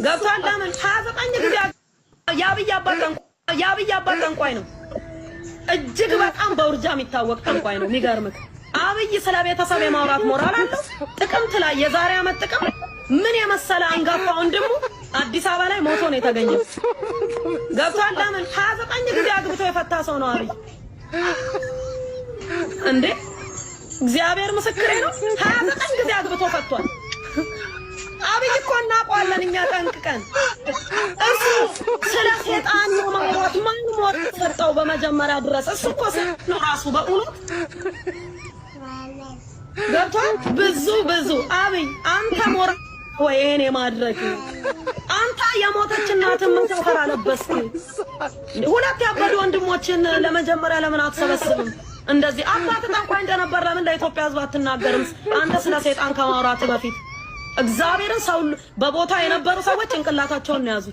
ገብቷል። ለምን 29 ጊዜ ያብይ አባት ጠንቋይ ነው። እጅግ በጣም በውርጃ የሚታወቅ ጠንቋይ ነው። የሚገርምህ አብይ ስለ ቤተሰብ የማውራት ሞራል አለው። ጥቅምት ላይ የዛሬ ዓመት ጥቅም ምን የመሰለ አንጋፋ ወንድሙ አዲስ አበባ ላይ ሞቶ ነው የተገኘው። ገብቷል። ለምን 29 ጊዜ አግብቶ የፈታ ሰው ነው አብይ እንዴ! እግዚአብሔር ምስክሬ ነው። 29 ጊዜ አግብቶ ፈቷል። አብይ እኮ እናውቀዋለን እኛ ጠንቅቀን። እሱ ስለ ሴጣን ነው ማለት ማን ሞት ሰጠው በመጀመሪያ ድረስ እሱ እኮ ነው ራሱ በእውነት ገብቷል። ብዙ አብይ አንተ ሞራ ወይ እኔ ማድረግ አንተ የሞተች እናትን ምን ተፈራ ለበስክ? ሁለት ያበዱ ወንድሞችን ለመጀመሪያ ለምን አትሰበስብም? እንደዚህ አባት ጠንቋይ እንደነበር ለምን ለኢትዮጵያ ሕዝብ አትናገርም? አንተ ስለ ሴጣን ከማውራት በፊት እግዚአብሔርን ሰው በቦታ የነበሩ ሰዎች ጭንቅላታቸውን ያዙ።